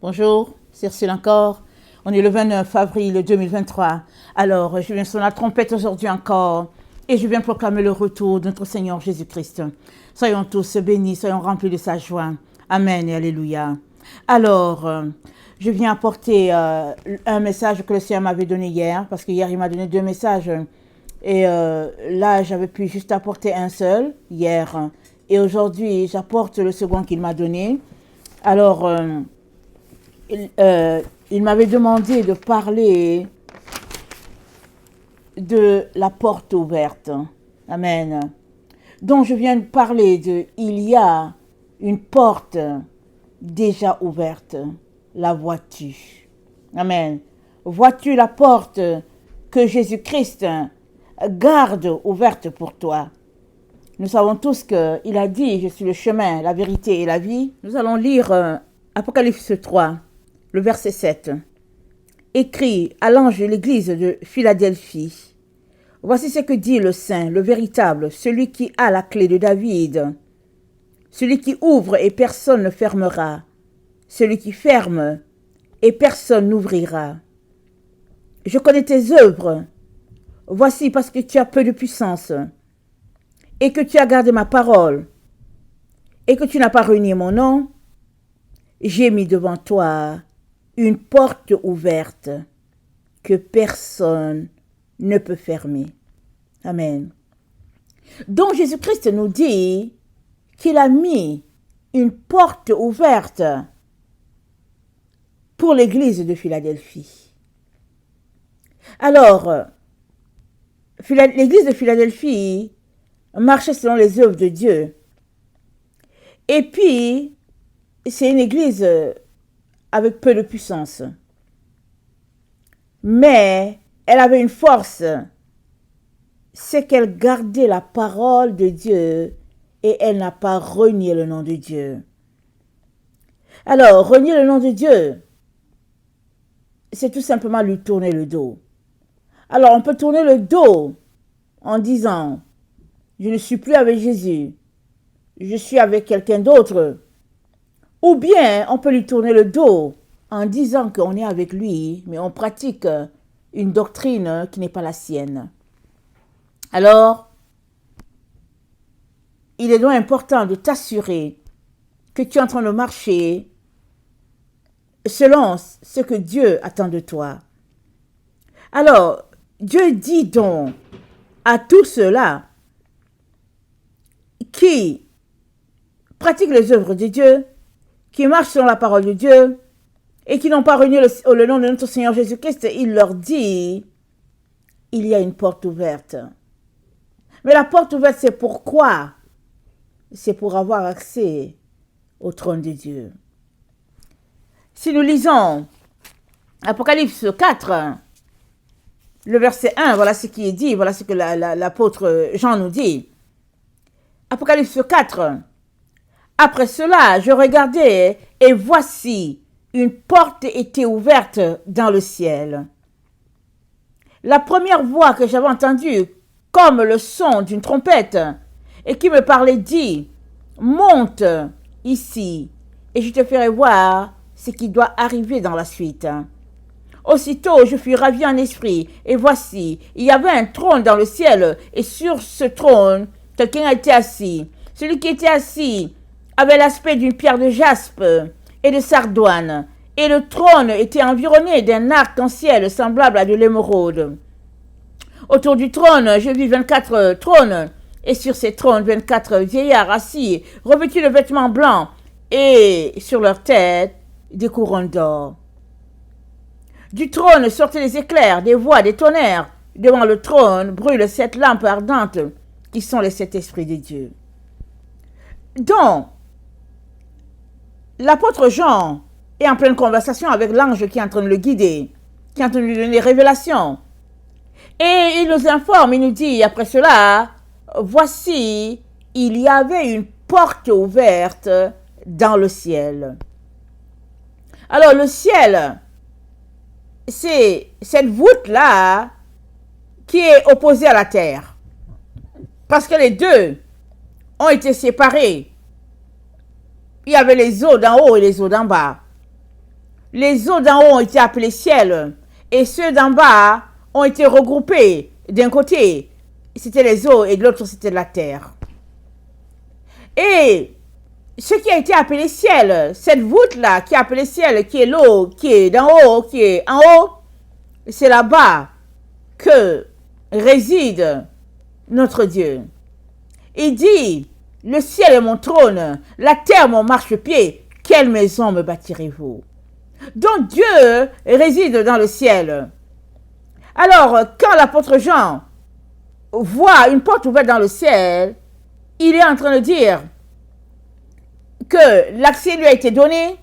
Bonjour, c'est Ursule encore. On est le 29 avril 2023. Alors, je viens sonner la trompette aujourd'hui encore et je viens proclamer le retour de notre Seigneur Jésus-Christ. Soyons tous bénis, soyons remplis de sa joie. Amen et alléluia. Alors, je viens apporter un message que le Seigneur m'avait donné hier, parce que hier il m'a donné 2 messages. Et là, j'avais pu juste apporter un seul hier. Et aujourd'hui, j'apporte le second qu'il m'a donné. Alors, il m'avait demandé de parler de la porte ouverte. Amen. Donc, je viens de parler de il y a une porte déjà ouverte. La vois-tu? Amen. Vois-tu la porte que Jésus-Christ garde ouverte pour toi? Nous savons tous qu'il a dit, je suis le chemin, la vérité et la vie. Nous allons lire Apocalypse 3, le verset 7. Écrit à l'ange de l'église de Philadelphie. Voici ce que dit le Saint, le véritable, celui qui a la clé de David. Celui qui ouvre et personne ne fermera. Celui qui ferme et personne n'ouvrira. Je connais tes œuvres. Voici parce que tu as peu de puissance et que tu as gardé ma parole et que tu n'as pas renié mon nom, j'ai mis devant toi une porte ouverte que personne ne peut fermer. Amen. Donc Jésus-Christ nous dit qu'il a mis une porte ouverte pour l'église de Philadelphie. Alors, l'église de Philadelphie marchait selon les œuvres de Dieu. Et puis, c'est une église avec peu de puissance. Mais elle avait une force, c'est qu'elle gardait la parole de Dieu et elle n'a pas renié le nom de Dieu. Alors, renier le nom de Dieu, c'est tout simplement lui tourner le dos. Alors, on peut tourner le dos en disant, je ne suis plus avec Jésus, je suis avec quelqu'un d'autre. Ou bien, on peut lui tourner le dos en disant qu'on est avec lui, mais on pratique une doctrine qui n'est pas la sienne. Alors, il est donc important de t'assurer que tu es en train de marcher selon ce que Dieu attend de toi. Alors, Dieu dit donc à tous ceux-là qui pratiquent les œuvres de Dieu, qui marchent selon la parole de Dieu et qui n'ont pas renié le nom de notre Seigneur Jésus-Christ, il leur dit, il y a une porte ouverte. Mais la porte ouverte, c'est pourquoi? C'est pour avoir accès au trône de Dieu. Si nous lisons Apocalypse 4, le verset 1, voilà ce qui est dit, voilà ce que l'apôtre Jean nous dit. Apocalypse 4. Après cela, je regardais et voici, une porte était ouverte dans le ciel. La première voix que j'avais entendue, comme le son d'une trompette, et qui me parlait dit, monte ici, et je te ferai voir ce qui doit arriver dans la suite. Aussitôt, je fus ravi en esprit, et voici, il y avait un trône dans le ciel, et sur ce trône, quelqu'un était assis. Celui qui était assis avait l'aspect d'une pierre de jaspe et de sardoine, et le trône était environné d'un arc-en-ciel semblable à de l'émeraude. Autour du trône, je vis 24 trônes, et sur ces trônes, 24 vieillards assis, revêtus de vêtements blancs, et sur leur tête, des couronnes d'or. Du trône sortaient des éclairs, des voix, des tonnerres. Devant le trône brûlent 7 lampes ardentes, qui sont les 7 esprits de Dieu. Donc, l'apôtre Jean est en pleine conversation avec l'ange qui est en train de le guider, qui est en train de lui donner des révélations. Et il nous informe, il nous dit, après cela, voici, il y avait une porte ouverte dans le ciel. Alors, le ciel, c'est cette voûte-là qui est opposée à la terre. Parce que les deux ont été séparés. Il y avait les eaux d'en haut et les eaux d'en bas. les eaux d'en haut ont été appelées ciel et ceux d'en bas ont été regroupés. D'un côté, c'était les eaux et de l'autre, c'était la terre. Et ce qui a été appelé ciel, cette voûte-là qui est appelée ciel, qui est l'eau, qui est d'en haut, qui est en haut, c'est là-bas que réside notre Dieu. Il dit, le ciel est mon trône, la terre mon marchepied, quelle maison me bâtirez-vous? Donc Dieu réside dans le ciel. Alors, quand l'apôtre Jean voit une porte ouverte dans le ciel, il est en train de dire que l'accès lui a été donné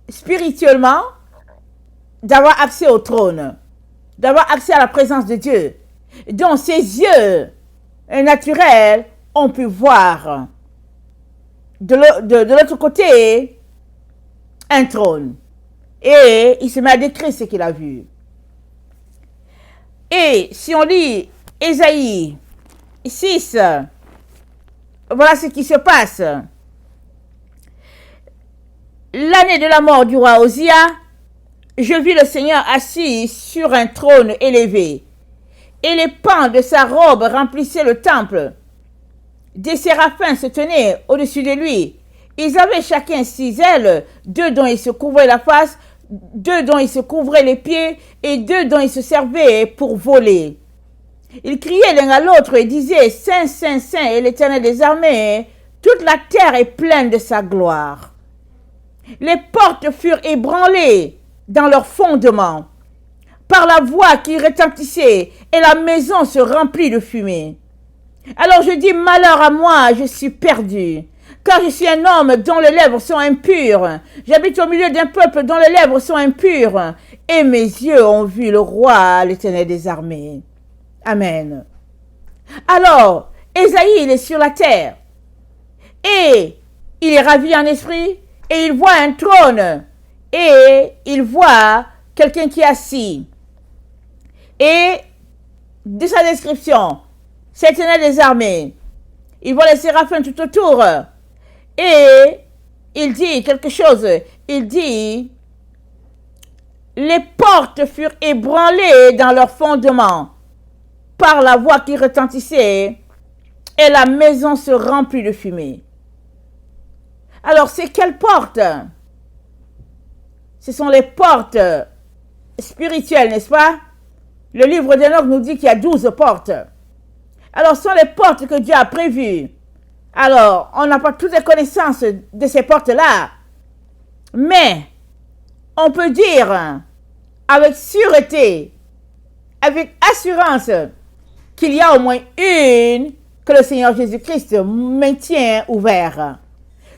spirituellement, d'avoir accès au trône, d'avoir accès à la présence de Dieu. Donc ses yeux naturels ont pu voir de l'autre côté un trône. Et il se met à décrire ce qu'il a vu. Et si on lit Ésaïe 6, voilà ce qui se passe. L'année de la mort du roi Osia, je vis le Seigneur assis sur un trône élevé, et les pans de sa robe remplissaient le temple. Des séraphins se tenaient au-dessus de lui. Ils avaient chacun 6 ailes, 2 dont ils se couvraient la face, 2 dont ils se couvraient les pieds, et 2 dont ils se servaient pour voler. Ils criaient l'un à l'autre et disaient, Saint, Saint, Saint est l'Éternel des armées, toute la terre est pleine de sa gloire. Les portes furent ébranlées dans leurs fondements, par la voix qui retentissait, et la maison se remplit de fumée. Alors je dis, malheur à moi, je suis perdu, car je suis un homme dont les lèvres sont impures. J'habite au milieu d'un peuple dont les lèvres sont impures, et mes yeux ont vu le roi, l'Éternel des armées. Amen. Alors, Ésaïe, il est sur la terre, et il est ravi en esprit, et il voit un trône, et il voit quelqu'un qui est assis. Et de sa description, c'est l'Éternel des armées. Il voit les séraphins tout autour. Et il dit quelque chose. Il dit, les portes furent ébranlées dans leurs fondements par la voix qui retentissait, et la maison se remplit de fumée. Alors, c'est quelles portes? Ce sont les portes spirituelles, n'est-ce pas? Le livre d'Enoch nous dit qu'il y a 12 portes. Alors, ce sont les portes que Dieu a prévues. Alors, on n'a pas toutes les connaissances de ces portes-là. Mais, on peut dire avec sûreté, avec assurance, qu'il y a au moins une que le Seigneur Jésus-Christ maintient ouverte.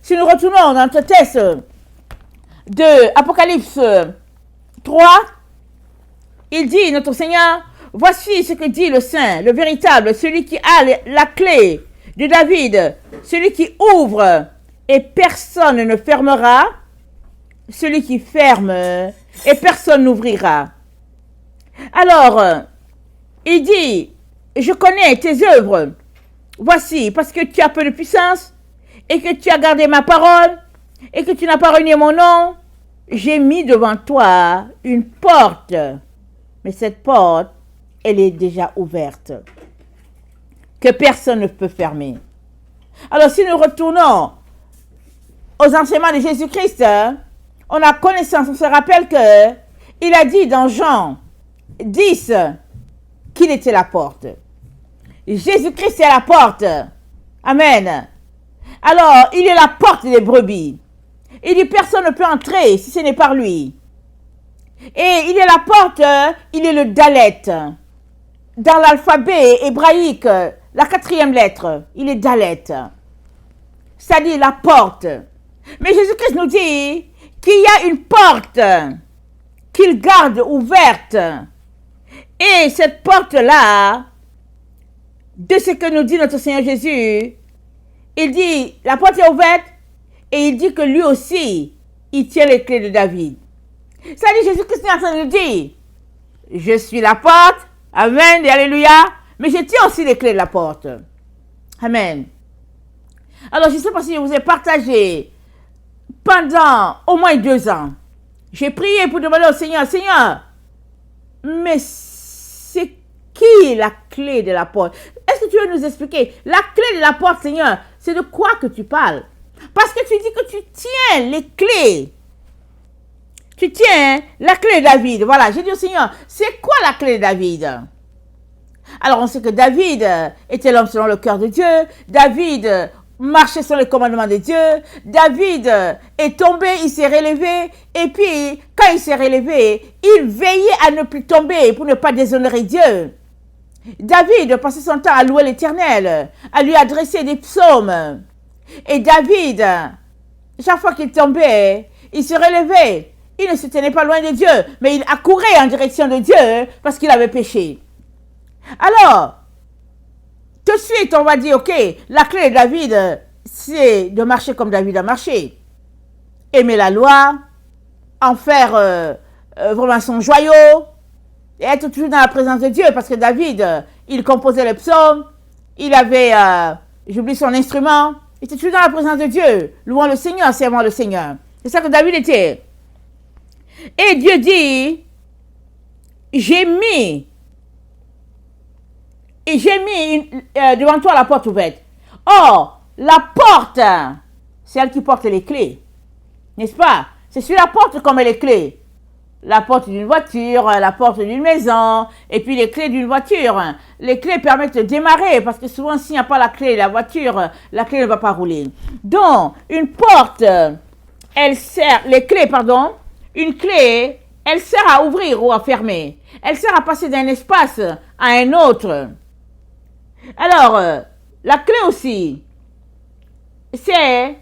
Si nous retournons dans notre texte de Apocalypse 3, il dit, notre Seigneur, voici ce que dit le Saint, le véritable, celui qui a la clé de David, celui qui ouvre et personne ne fermera, celui qui ferme et personne n'ouvrira. Alors, il dit, je connais tes œuvres, voici, parce que tu as peu de puissance, et que tu as gardé ma parole, et que tu n'as pas renié mon nom, j'ai mis devant toi une porte. Mais cette porte, elle est déjà ouverte, que personne ne peut fermer. Alors si nous retournons aux enseignements de Jésus-Christ, on a connaissance, on se rappelle que il a dit dans Jean 10 qu'il était la porte. Jésus-Christ est la porte. Amen. Alors, il est la porte des brebis. Il dit personne ne peut entrer si ce n'est par lui. Et il est la porte, il est le Dalet. Dans l'alphabet hébraïque, la 4e lettre, il est Dalet. C'est-à-dire la porte. Mais Jésus-Christ nous dit qu'il y a une porte qu'il garde ouverte. Et cette porte-là, de ce que nous dit notre Seigneur Jésus, il dit, la porte est ouverte, et il dit que lui aussi, il tient les clés de David. C'est-à-dire, Jésus-Christ est en train de nous dire, je suis la porte, amen, et alléluia, mais je tiens aussi les clés de la porte. Amen. Alors, je ne sais pas si je vous ai partagé pendant au moins 2 ans J'ai prié pour demander au Seigneur, Seigneur, mais c'est qui la clé de la porte? Est-ce que tu veux nous expliquer? La clé de la porte, Seigneur, c'est de quoi que tu parles? Parce que tu dis que tu tiens les clés. Tu tiens la clé de David. Voilà, j'ai dit au Seigneur, c'est quoi la clé de David? Alors on sait que David était l'homme selon le cœur de Dieu. David marchait sur les commandements de Dieu. David est tombé, il s'est relevé. Et puis, quand il s'est relevé, il veillait à ne plus tomber pour ne pas déshonorer Dieu. David passait son temps à louer l'Éternel, à lui adresser des psaumes. Et David, chaque fois qu'il tombait, il se relevait. Il ne se tenait pas loin de Dieu, mais il accourait en direction de Dieu parce qu'il avait péché. Alors, tout de suite, on va dire, ok, la clé de David, c'est de marcher comme David a marché. Aimer la loi, en faire vraiment son joyau, et être toujours dans la présence de Dieu, parce que David, il composait les psaumes, il avait, j'oublie son instrument, il était toujours dans la présence de Dieu, louant le Seigneur, servant le Seigneur. C'est ça que David était. Et Dieu dit, j'ai mis devant toi la porte ouverte. Or, la porte, c'est elle qui porte les clés. N'est-ce pas? C'est sur la porte qu'on met les clés. La porte d'une voiture, la porte d'une maison, et puis les clés d'une voiture. Les clés permettent de démarrer, parce que souvent, s'il n'y a pas la clé de la voiture, la clé ne va pas rouler. Donc, une porte, elle sert, les clés, pardon, une clé, elle sert à ouvrir ou à fermer. Elle sert à passer d'un espace à un autre. Alors, la clé aussi, c'est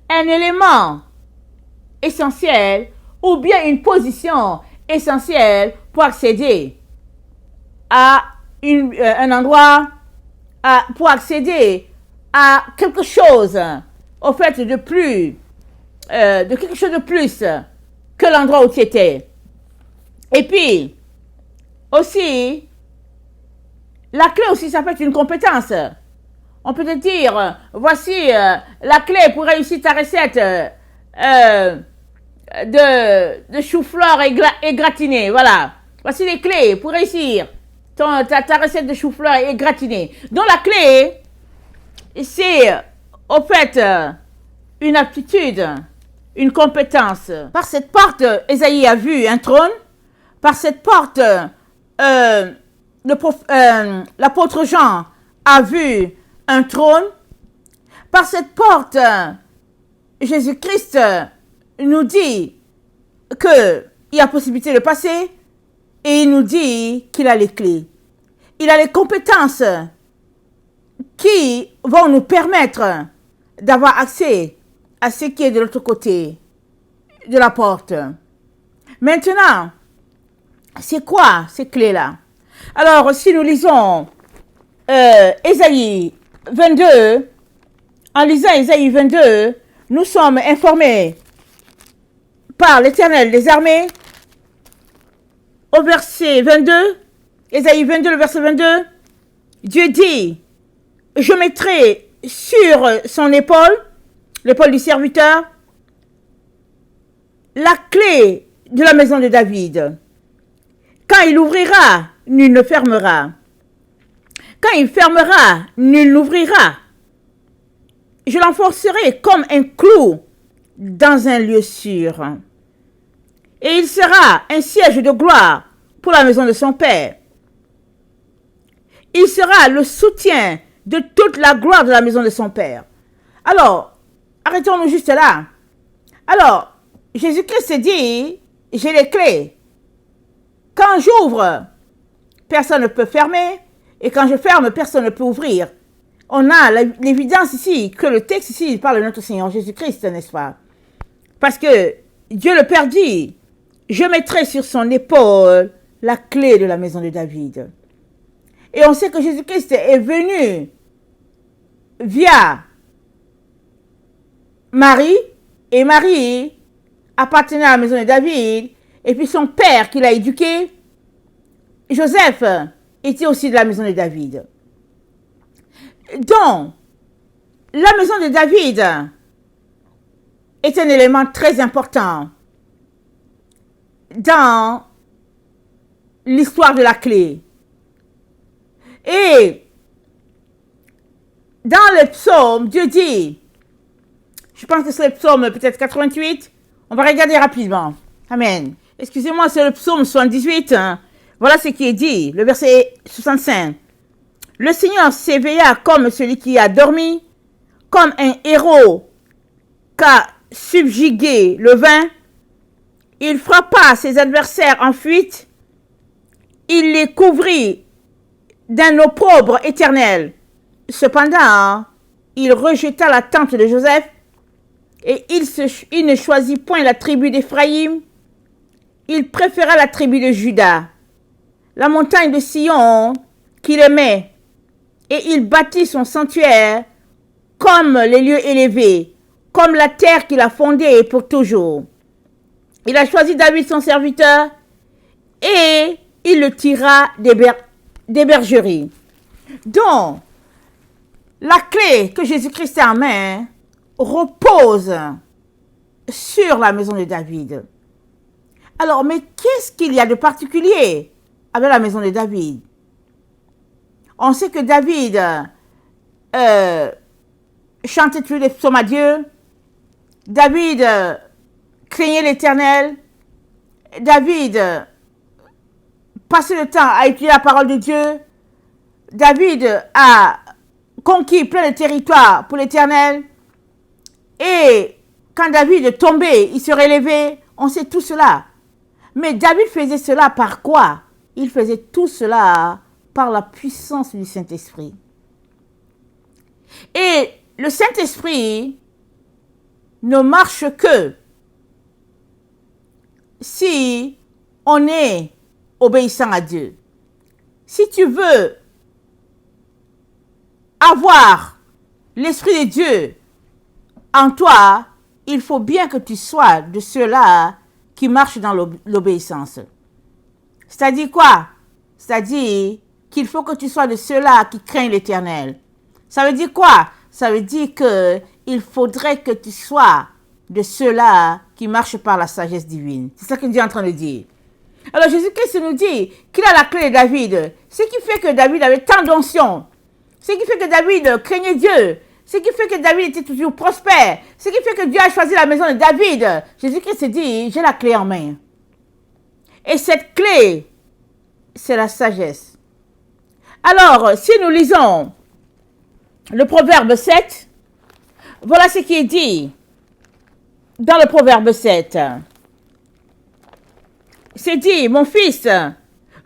un élément essentiel ou bien une position essentielle pour accéder à un endroit, pour accéder à quelque chose, au fait de plus, de quelque chose de plus que l'endroit où tu étais. Et puis, aussi, la clé aussi, ça peut être une compétence. On peut te dire, voici la clé pour réussir ta recette de chou-fleur et gratiné. Voilà. Voici les clés pour réussir ta recette de chou-fleur et gratiné. Donc la clé, c'est au fait une aptitude, une compétence. Par cette porte, Ésaïe a vu un trône. Par cette porte, l'apôtre Jean a vu un trône. Par cette porte, Jésus-Christ nous dit qu'il y a possibilité de passer et il nous dit qu'il a les clés. Il a les compétences qui vont nous permettre d'avoir accès à ce qui est de l'autre côté de la porte. Maintenant, c'est quoi ces clés-là? Alors, si nous lisons Ésaïe 22, en lisant Ésaïe 22, nous sommes informés par l'Éternel des armées au verset 22, Ésaïe 22, le verset 22, Dieu dit, je mettrai sur son épaule, l'épaule du serviteur, la clé de la maison de David. Quand il ouvrira, nul ne fermera. Quand il fermera, nul n'ouvrira. Je l'enfoncerai comme un clou dans un lieu sûr. Et il sera un siège de gloire pour la maison de son Père. Il sera le soutien de toute la gloire de la maison de son Père. Alors, arrêtons-nous juste là. Alors, Jésus-Christ s'est dit, j'ai les clés. Quand j'ouvre, personne ne peut fermer. Et quand je ferme, personne ne peut ouvrir. On a l'évidence ici, que le texte ici parle de notre Seigneur Jésus-Christ, n'est-ce pas? Parce que Dieu le Père dit, je mettrai sur son épaule la clé de la maison de David. Et on sait que Jésus-Christ est venu via Marie, et Marie appartenait à la maison de David, et puis son père qui l'a éduqué, Joseph, était aussi de la maison de David. Donc, la maison de David est un élément très important dans l'histoire de la clé. Et dans le psaume, Dieu dit, je pense que c'est le psaume peut-être 88, on va regarder rapidement. Amen. Excusez-moi, c'est le psaume 78. Hein. Voilà ce qui est dit, le verset 65. Le Seigneur s'éveilla comme celui qui a dormi, comme un héros qu'a subjugué le vin. Il frappa ses adversaires en fuite. Il les couvrit d'un opprobre éternel. Cependant, il rejeta la tente de Joseph et il ne choisit point la tribu d'Éphraïm. Il préféra la tribu de Juda, la montagne de Sion qu'il aimait, et il bâtit son sanctuaire comme les lieux élevés, comme la terre qu'il a fondée pour toujours. Il a choisi David son serviteur et il le tira des bergeries. Donc, la clé que Jésus-Christ a en main repose sur la maison de David. Alors, mais qu'est-ce qu'il y a de particulier avec la maison de David? On sait que David chantait tous les psaumes à Dieu. David craignait l'Éternel. David passait le temps à étudier la parole de Dieu. David a conquis plein de territoires pour l'Éternel. Et quand David tombait, il se relevait. On sait tout cela. Mais David faisait cela par quoi? Il faisait tout cela par la puissance du Saint-Esprit. Et le Saint-Esprit ne marche que si on est obéissant à Dieu. Si tu veux avoir l'Esprit de Dieu en toi, il faut bien que tu sois de ceux-là qui marchent dans l'obéissance. C'est-à-dire quoi? C'est-à-dire qu'il faut que tu sois de ceux-là qui craignent l'Éternel. Ça veut dire quoi? Ça veut dire qu'il faudrait que tu sois de ceux-là qui marchent par la sagesse divine. C'est ça que Dieu est en train de dire. Alors Jésus-Christ nous dit qu'il a la clé de David. Ce qui fait que David avait tant d'onction. Ce qui fait que David craignait Dieu. Ce qui fait que David était toujours prospère. Ce qui fait que Dieu a choisi la maison de David. Jésus-Christ dit, j'ai la clé en main. Et cette clé, c'est la sagesse. Alors, si nous lisons le proverbe 7, voilà ce qui est dit dans le proverbe 7. C'est dit, mon fils,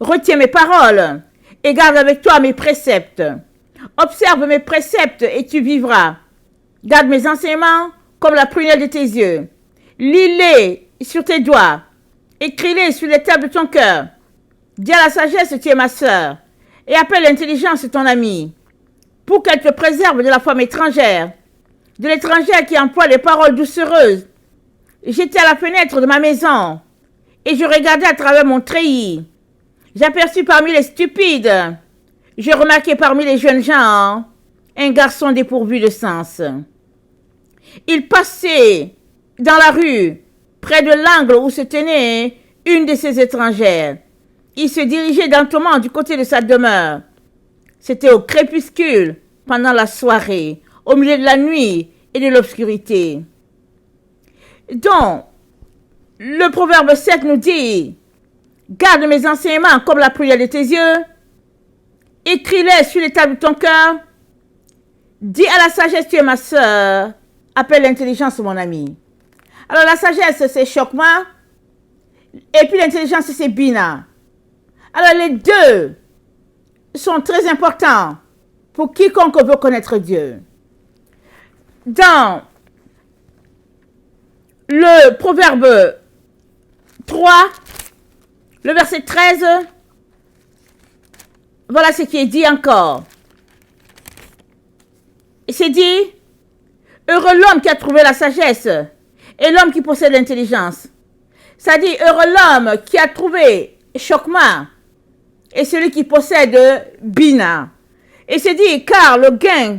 retiens mes paroles et garde avec toi mes préceptes. Observe mes préceptes et tu vivras. Garde mes enseignements comme la prunelle de tes yeux. Lis-les sur tes doigts. Écris-les sur les tables de ton cœur. Dis à la sagesse, tu es ma sœur. Et appelle l'intelligence ton ami. Pour qu'elle te préserve de la femme étrangère. De l'étrangère qui emploie des paroles doucereuses. J'étais à la fenêtre de ma maison. Et je regardais à travers mon treillis. J'aperçus parmi les stupides. J'ai remarqué parmi les jeunes gens un garçon dépourvu de sens. Il passait dans la rue, près de l'angle où se tenait une de ces étrangères. Il se dirigeait lentement du côté de sa demeure. C'était au crépuscule, pendant la soirée, au milieu de la nuit et de l'obscurité. Donc, le proverbe 7 nous dit, garde mes enseignements comme la prunelle de tes yeux. Écris-les sur les tables de ton cœur. Dis à la sagesse, tu es ma sœur. Appelle l'intelligence, mon ami. Alors la sagesse, c'est Chokma. Et puis l'intelligence, c'est Bina. Alors les deux sont très importants pour quiconque veut connaître Dieu. Dans le proverbe 3, le verset 13, voilà ce qui est dit encore. C'est dit, heureux l'homme qui a trouvé la sagesse et l'homme qui possède l'intelligence. Ça dit, heureux l'homme qui a trouvé Chokma et celui qui possède Bina. Et c'est dit, car le gain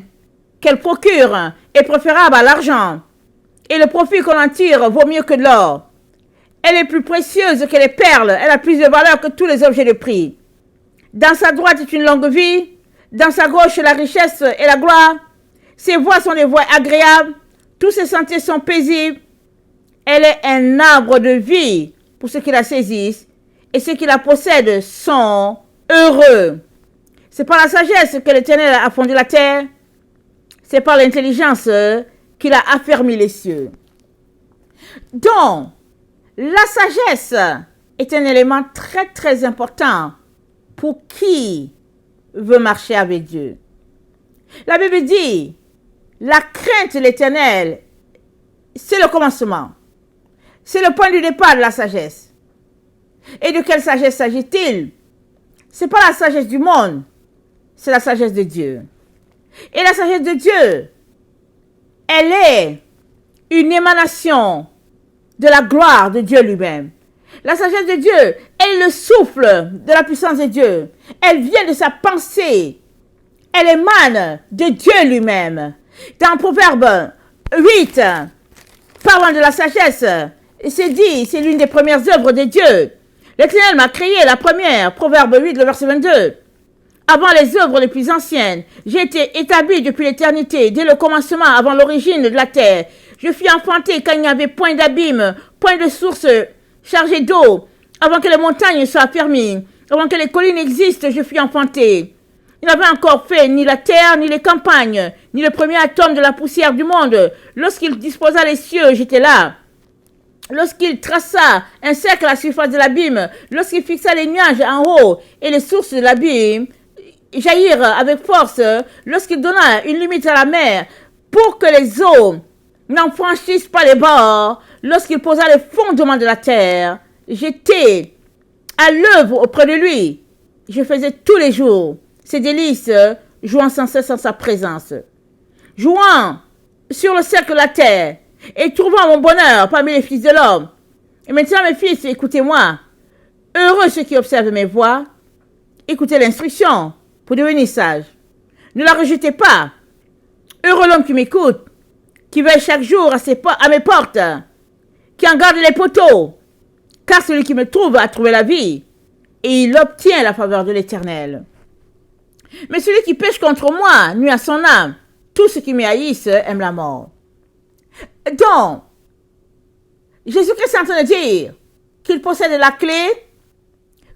qu'elle procure est préférable à l'argent et le profit qu'on en tire vaut mieux que de l'or. Elle est plus précieuse que les perles. Elle a plus de valeur que tous les objets de prix. Dans sa droite est une longue vie. Dans sa gauche, la richesse et la gloire. Ses voies sont des voies agréables. Tous ses sentiers sont paisibles. Elle est un arbre de vie pour ceux qui la saisissent. Et ceux qui la possèdent sont heureux. C'est par la sagesse que l'Éternel a fondé la terre. C'est par l'intelligence qu'il a affermi les cieux. Donc, la sagesse est un élément très très important pour qui veut marcher avec Dieu. La Bible dit, la crainte de l'Éternel, c'est le commencement. C'est le point du départ de la sagesse. Et de quelle sagesse s'agit-il? Ce n'est pas la sagesse du monde, c'est la sagesse de Dieu. Et la sagesse de Dieu, elle est une émanation de la gloire de Dieu lui-même. La sagesse de Dieu est le souffle de la puissance de Dieu. Elle vient de sa pensée. Elle émane de Dieu lui-même. Dans Proverbe 8, parlant de la sagesse, c'est dit, c'est l'une des premières œuvres de Dieu. L'Éternel m'a créé la première, Proverbe 8, le verset 22. Avant les œuvres les plus anciennes, j'ai été établi depuis l'éternité, dès le commencement, avant l'origine de la terre. Je fus enfanté quand il n'y avait point d'abîme, point de source chargée d'eau. Avant que les montagnes soient fermées, avant que les collines existent, je fus enfanté. Il n'avait encore fait ni la terre, ni les campagnes, ni le premier atome de la poussière du monde. Lorsqu'il disposa les cieux, j'étais là. Lorsqu'il traça un cercle à la surface de l'abîme, lorsqu'il fixa les nuages en haut et les sources de l'abîme jaillirent avec force, lorsqu'il donna une limite à la mer pour que les eaux n'en franchissent pas les bords, lorsqu'il posa les fondements de la terre, j'étais à l'œuvre auprès de lui. Je faisais tous les jours ses délices, jouant sans cesse en sa présence. Jouant sur le cercle de la terre et trouvant mon bonheur parmi les fils de l'homme. Et maintenant, mes fils, écoutez-moi. Heureux ceux qui observent mes voies. Écoutez l'instruction pour devenir sage. Ne la rejetez pas. Heureux l'homme qui m'écoute, qui veille chaque jour à mes portes, qui en garde les poteaux. Car celui qui me trouve a trouvé la vie, et il obtient la faveur de l'Éternel. Mais celui qui pêche contre moi nuit à son âme. Tous ceux qui me haïssent aiment la mort. Donc, Jésus-Christ est en train de dire qu'il possède la clé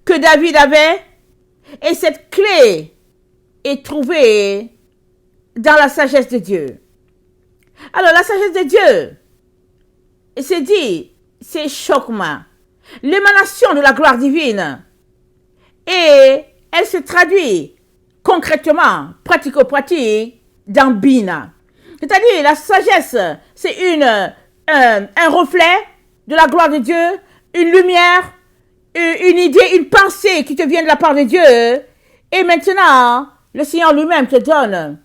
que David avait, et cette clé est trouvée dans la sagesse de Dieu. Alors, la sagesse de Dieu, c'est dit, c'est chokma, l'émanation de la gloire divine, et elle se traduit concrètement, pratico-pratique, dans Bina. C'est-à-dire, la sagesse, c'est un reflet de la gloire de Dieu, une lumière, une idée, une pensée qui te vient de la part de Dieu. Et maintenant, le Seigneur lui-même te donne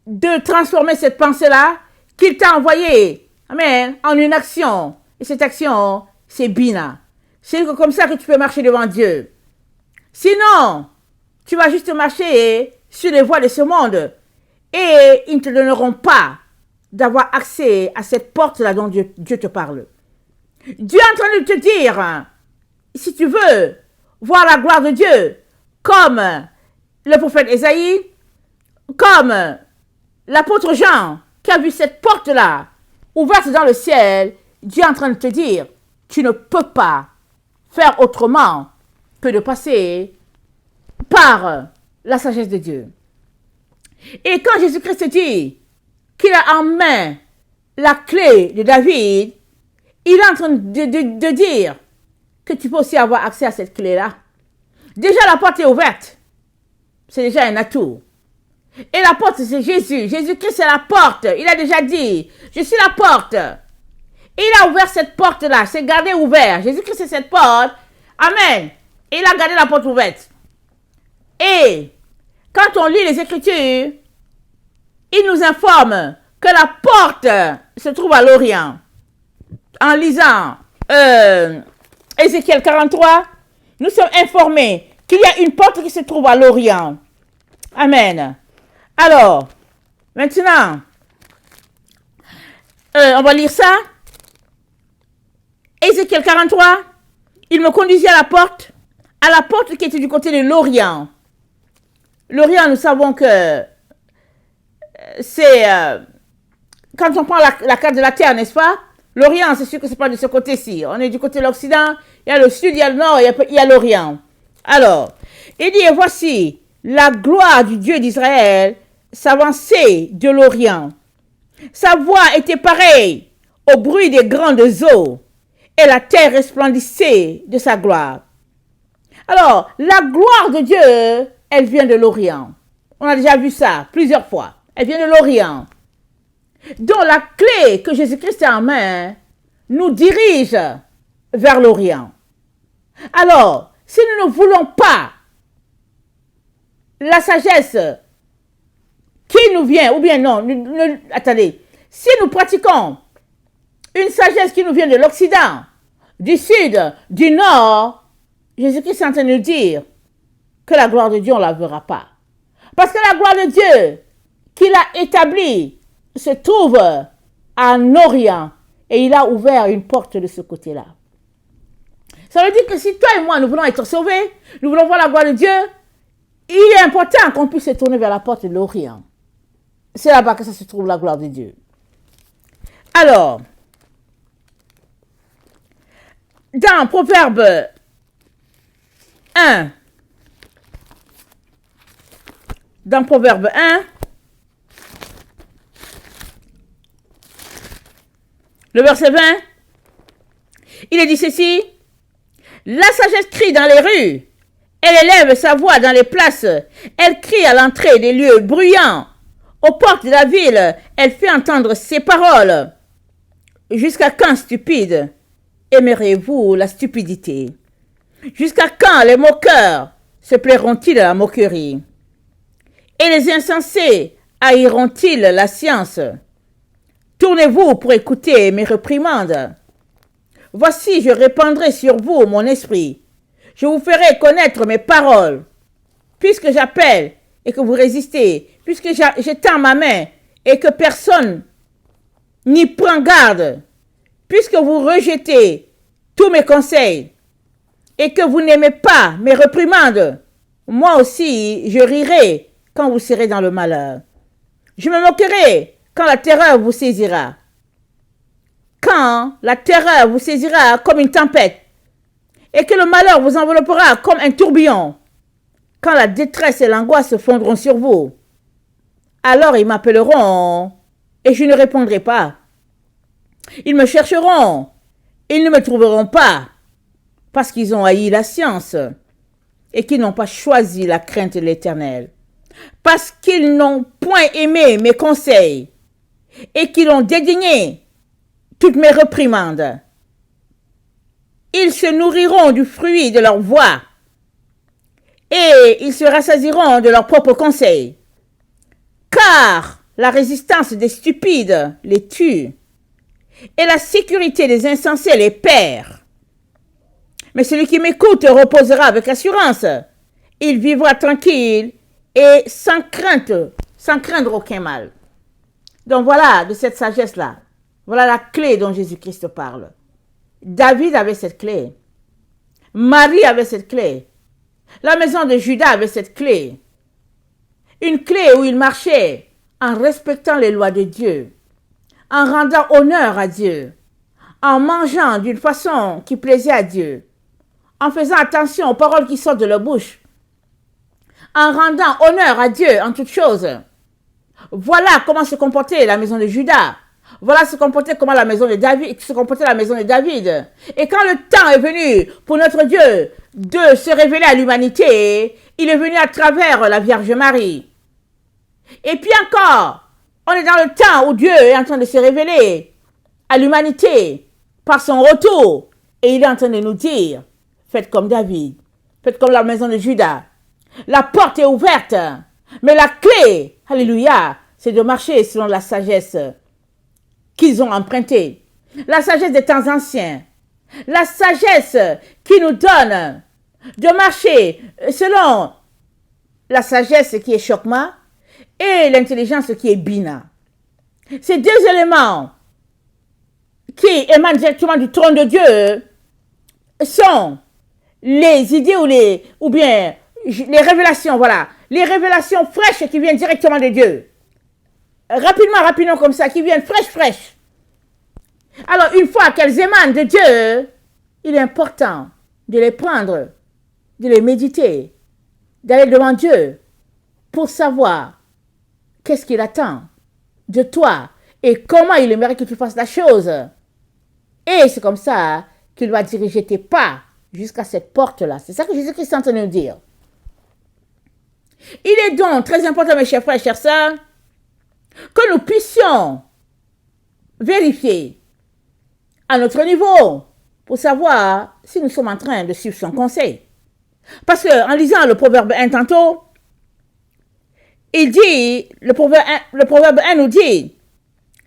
de transformer cette pensée-là qu'il t'a envoyée, amen, en une action. Et cette action, c'est Bina. C'est comme ça que tu peux marcher devant Dieu. Sinon, tu vas juste marcher sur les voies de ce monde. Et ils ne te donneront pas d'avoir accès à cette porte-là dont Dieu te parle. Dieu est en train de te dire, si tu veux voir la gloire de Dieu, comme le prophète Ésaïe, comme l'apôtre Jean, qui a vu cette porte-là ouverte dans le ciel, Dieu est en train de te dire, tu ne peux pas faire autrement que de passer par la sagesse de Dieu. Et quand Jésus-Christ dit qu'il a en main la clé de David, il est en train de dire que tu peux aussi avoir accès à cette clé-là. Déjà, la porte est ouverte. C'est déjà un atout. Et la porte, c'est Jésus. Jésus-Christ, c'est la porte. Il a déjà dit, je suis la porte. Et il a ouvert cette porte-là. C'est gardé ouvert. Jésus-Christ, c'est cette porte. Amen. Et il a gardé la porte ouverte. Et quand on lit les Écritures, il nous informe que la porte se trouve à l'Orient. En lisant Ézéchiel 43, nous sommes informés qu'il y a une porte qui se trouve à l'Orient. Amen. Alors, maintenant, on va lire ça. Ézéchiel 43, il me conduisit à la porte qui était du côté de l'Orient. L'Orient, nous savons que c'est, quand on prend la carte de la Terre, n'est-ce pas? L'Orient, c'est sûr que c'est pas de ce côté-ci. On est du côté de l'Occident, il y a le Sud, il y a le Nord, il y a l'Orient. Alors, il dit, et voici, la gloire du Dieu d'Israël s'avançait de l'Orient. Sa voix était pareille au bruit des grandes eaux, et la terre resplendissait de sa gloire. Alors, la gloire de Dieu, elle vient de l'Orient. On a déjà vu ça plusieurs fois. Elle vient de l'Orient. Donc, la clé que Jésus-Christ a en main nous dirige vers l'Orient. Alors, si nous ne voulons pas la sagesse qui nous vient, ou bien non, attendez, si nous pratiquons une sagesse qui nous vient de l'Occident, du Sud, du Nord, Jésus-Christ est en train de nous dire que la gloire de Dieu, on ne la verra pas. Parce que la gloire de Dieu qu'il a établie se trouve en Orient et il a ouvert une porte de ce côté-là. Ça veut dire que si toi et moi, nous voulons être sauvés, nous voulons voir la gloire de Dieu, il est important qu'on puisse se tourner vers la porte de l'Orient. C'est là-bas que ça se trouve, la gloire de Dieu. Alors, dans Proverbe 1, le verset 20, il est dit ceci, la sagesse crie dans les rues, elle élève sa voix dans les places, elle crie à l'entrée des lieux bruyants, aux portes de la ville, elle fait entendre ses paroles. Jusqu'à quand, stupide, aimerez-vous la stupidité? Jusqu'à quand les moqueurs se plairont-ils à la moquerie? Et les insensés haïront-ils la science? Tournez-vous pour écouter mes réprimandes. Voici, je répandrai sur vous mon esprit. Je vous ferai connaître mes paroles. Puisque j'appelle et que vous résistez, puisque j'étends ma main et que personne n'y prend garde, puisque vous rejetez tous mes conseils et que vous n'aimez pas mes réprimandes, moi aussi je rirai quand vous serez dans le malheur. Je me moquerai quand la terreur vous saisira. Quand la terreur vous saisira comme une tempête et que le malheur vous enveloppera comme un tourbillon, quand la détresse et l'angoisse se fondront sur vous, alors ils m'appelleront et je ne répondrai pas. Ils me chercheront, ils ne me trouveront pas, parce qu'ils ont haï la science et qu'ils n'ont pas choisi la crainte de l'Éternel, parce qu'ils n'ont point aimé mes conseils et qu'ils ont dédaigné toutes mes réprimandes. Ils se nourriront du fruit de leur voix et ils se rassasieront de leurs propres conseils, car la résistance des stupides les tue et la sécurité des insensés les perd. Mais celui qui m'écoute reposera avec assurance. Il vivra tranquille et sans craindre aucun mal. Donc voilà, de cette sagesse-là, voilà la clé dont Jésus-Christ parle. David avait cette clé. Marie avait cette clé. La maison de Judas avait cette clé. Une clé où il marchait en respectant les lois de Dieu, en rendant honneur à Dieu, en mangeant d'une façon qui plaisait à Dieu, en faisant attention aux paroles qui sortent de leur bouche, en rendant honneur à Dieu en toutes choses. Voilà comment se comportait la maison de Judas. Voilà se comportait comment la maison de David, se comportait la maison de David. Et quand le temps est venu pour notre Dieu de se révéler à l'humanité, il est venu à travers la Vierge Marie. Et puis encore, on est dans le temps où Dieu est en train de se révéler à l'humanité par son retour. Et il est en train de nous dire, faites comme David, faites comme la maison de Judas. La porte est ouverte, mais la clé, alléluia, c'est de marcher selon la sagesse qu'ils ont empruntée. La sagesse des temps anciens. La sagesse qui nous donne de marcher selon la sagesse qui est Chokma et l'intelligence qui est Bina. Ces deux éléments qui émanent directement du trône de Dieu sont les idées ou bien les révélations, voilà. Les révélations fraîches qui viennent directement de Dieu. Rapidement comme ça, qui viennent fraîches. Alors, une fois qu'elles émanent de Dieu, il est important de les prendre, de les méditer, d'aller devant Dieu pour savoir qu'est-ce qu'il attend de toi et comment il aimerait que tu fasses la chose. Et c'est comme ça qu'il va diriger tes pas jusqu'à cette porte-là. C'est ça que Jésus-Christ est en train de nous dire. Il est donc très important, mes chers frères et chères sœurs, que nous puissions vérifier à notre niveau pour savoir si nous sommes en train de suivre son conseil. Parce qu'en lisant le proverbe 1 tantôt, il dit, le proverbe 1 nous dit,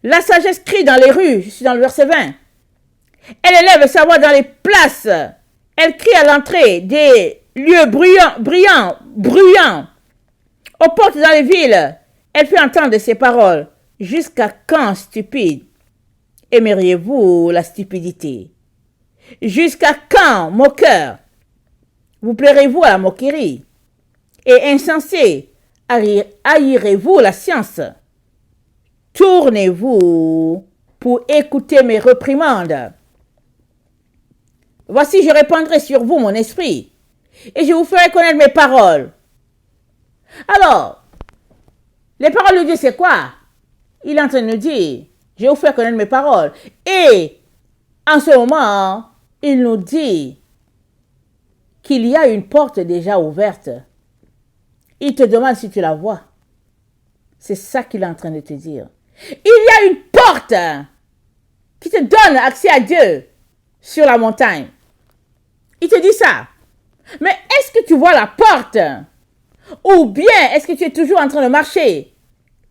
la sagesse crie dans les rues, je suis dans le verset 20, elle élève sa voix dans les places, elle crie à l'entrée des lieux bruyants, aux portes dans les villes, elle fait entendre ses paroles. Jusqu'à quand, stupide, aimeriez-vous la stupidité? Jusqu'à quand, moqueur, vous plairez-vous à la moquerie? Et insensé, haïrez-vous la science? Tournez-vous pour écouter mes réprimandes. Voici, je répandrai sur vous mon esprit, et je vous ferai connaître mes paroles. Alors, les paroles de Dieu, c'est quoi? Il est en train de nous dire, je vais vous faire connaître mes paroles. Et en ce moment, il nous dit qu'il y a une porte déjà ouverte. Il te demande si tu la vois. C'est ça qu'il est en train de te dire. Il y a une porte qui te donne accès à Dieu sur la montagne. Il te dit ça. Mais est-ce que tu vois la porte? Ou bien est-ce que tu es toujours en train de marcher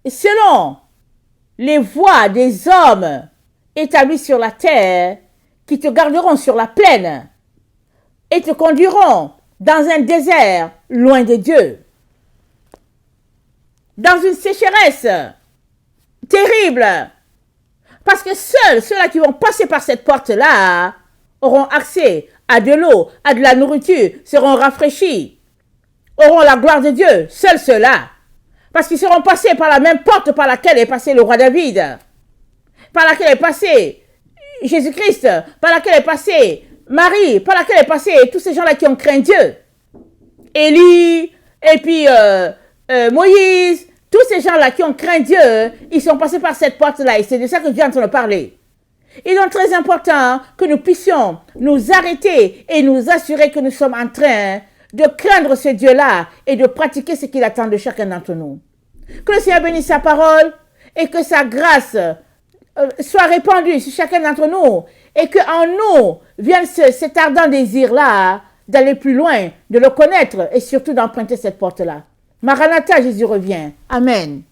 selon les voies des hommes établis sur la terre qui te garderont sur la plaine et te conduiront dans un désert loin de Dieu, dans une sécheresse terrible, parce que seuls ceux-là qui vont passer par cette porte-là auront accès à de l'eau, à de la nourriture, seront rafraîchis, auront la gloire de Dieu, seuls ceux-là. Parce qu'ils seront passés par la même porte par laquelle est passé le roi David, par laquelle est passé Jésus-Christ, par laquelle est passé Marie, par laquelle est passé tous ces gens-là qui ont craint Dieu. Élie, et puis Moïse, tous ces gens-là qui ont craint Dieu, ils sont passés par cette porte-là. Et c'est de ça que Dieu est en train de parler. Il est donc très important que nous puissions nous arrêter et nous assurer que nous sommes en train de craindre ce Dieu-là et de pratiquer ce qu'il attend de chacun d'entre nous. Que le Seigneur bénisse sa parole et que sa grâce soit répandue sur chacun d'entre nous et qu'en nous vienne cet ardent désir-là d'aller plus loin, de le connaître et surtout d'emprunter cette porte-là. Maranatha, Jésus revient. Amen.